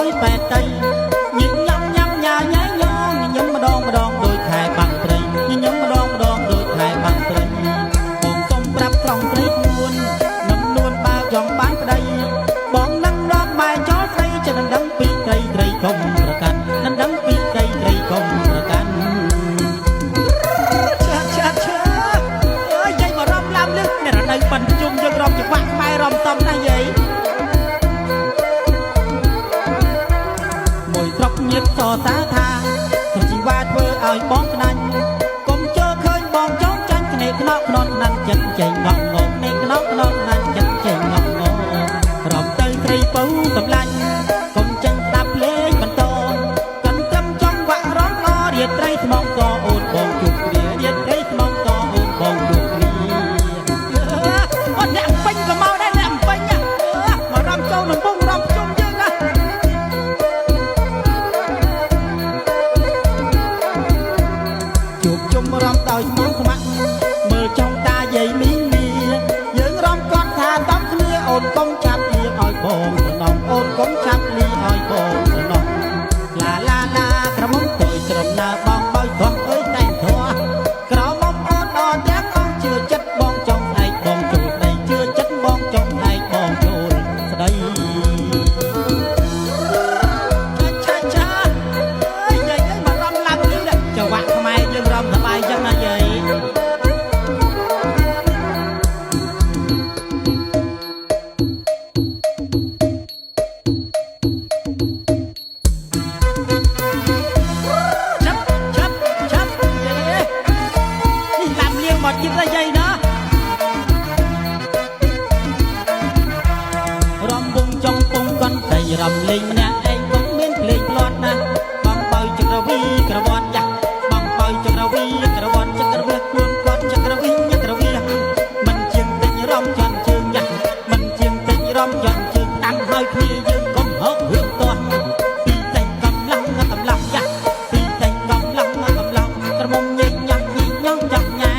យបែតតៃញញញ៉ាំញ៉ាញ៉ៃញញញម្ដងដូចខែបាំងត្រីញញម្ដងដូចខែបាំងត្រីបងសុំប្រាប់ត្រង់ត្រីនួននឹមនួនបើចង់បានប្តីបងនឹងរកបែចោលស្រីจะនឹងដឹងពីត្រីកុំប្រកាន់នឹងដឹងពីត្រីកុំប្រកាន់អើយយាយមករំឡាំលឹកអ្នកនៅបិណ្ឌជុំយើងរំច្បាក់ខ្មែររំតំណាយាយមួយស្រុកញាតសរសើរថាសុជីវ៉ាធ្វើឲ្យបងក្តាញ់កុំជើឃើញបងចង់ចាញ់គ្នាខ្នក់ខ្នត់ណាស់ចិត្តចេញងក់ងគ្នាខ្នក់ខ្នត់ណាស់ចិត្តចេញងក់ងរំទៅត្រីពៅសម្លាញ់កុំចេញស្ដាប់លេងបន្តកាន់ត្រឹមចង់វាក់រំអរៀតត្រីស្មងកអូនបងជួបគ្នារៀតត្រីស្មងកអូនបងជួបគ្នាអត់អ្នកពេញក៏មកដែរអ្នកពេញមករំចូលនឹងពុំរំជុំយើងណាជួបជុំរំដោយស្មងខ្មាក់មើលចង់តាយាយមីមីយើងរំគាត់ថាតំគ្នាអូនកុំចាប់លៀងឲ្យបងសំណងអូនកុំចាប់លៀងឲ្យបងសំណងឡាឡាឡាក្រមុំទុយត្រឹមណាបងបោយធំអើយតែធัวក្រមុំអូនអត់ទាំងអស់ជឿចិត្តបងចង់ឯកបងចូលស្ដីជឿចិត្តបងចង់ឯកបងចូលស្ដីឆាអើយយាយនេះមករំឡាំនេះចង្វាក់ខ្មែរយើងរំសប្បាយចឹងណាយាយមកចិត្តយាយណារំវងចង់ពងកន់តែរំលេងម្នាក់ឯងកុំមានភ្លេងផ្លាត់ណាបងបោយចក្រវីក្រវ៉ាត់ចាស់បងបោយចក្រវីក្រវ៉ាត់ចក្រវាខ្លួនគាត់ចក្រវីញក្រវីមិនជាងតិចរំចាន់ជើងយ៉ាស់មិនជាងតិចរំចាន់ជើងតាំងហើយគ្នាយើងកុំហករឿងទាស់ពីតែកំឡុងកំឡុងយ៉ាស់ពីតែកំឡុងកំឡុងក្រមុំញញញញញងចង់ញ៉ា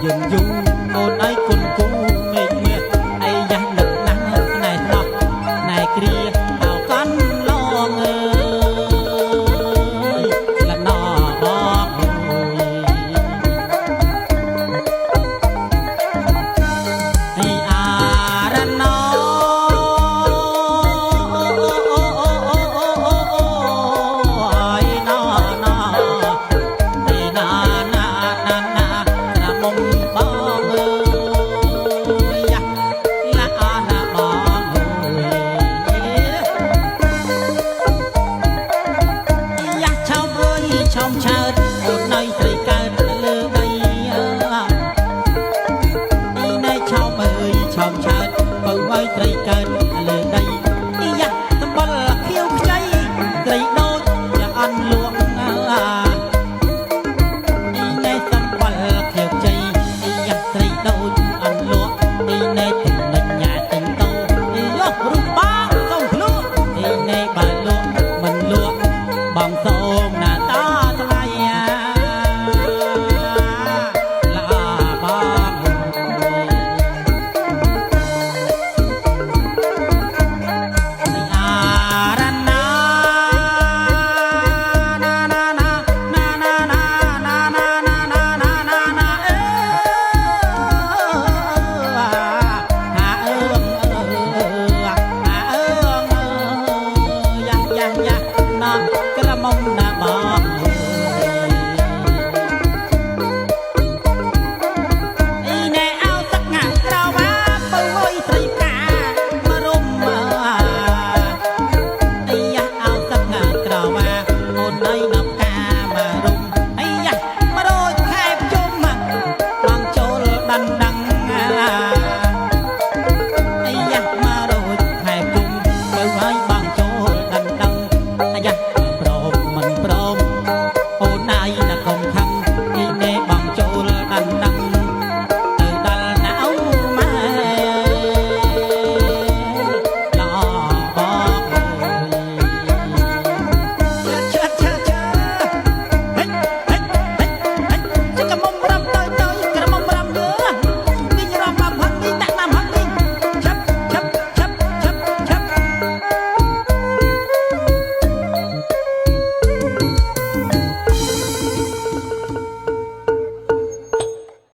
យើងយូរអូនអើយគុណគូមេឃមាសអីយ៉ាងនឹកណាស់ណែស្នប់ណែគ្រាអោកាន់ឡងអើយលណបងអីអារណោឆើតអូននៅត្រីកើតលើដីណែឆោមអើយឆោមឆើតបើឲ្យត្រីកើតលើដីយ៉ាតំបល់ខៀវខ្ចីត្រីដូចយ៉ាងអន់លក់ណែតំបល់ខៀវខ្ចីយ៉ាត្រីដូចអន់លក់ណែទំនិញញ៉ាទិញតោយករូបបងសូមភ្លក់ណែបើលក់មិនលក់បងសូមណាតាក្រមុំណាបងអីណែអោទឹកងាក់ក្រៅមកបើអុយត្រីកាមករុំអីយ៉ាអោទឹកងាក់ក្រៅមកអូនអីនប់កាមករុំអីយ៉ាមកដូចខែបជុំបងចូលដណ្ដឹង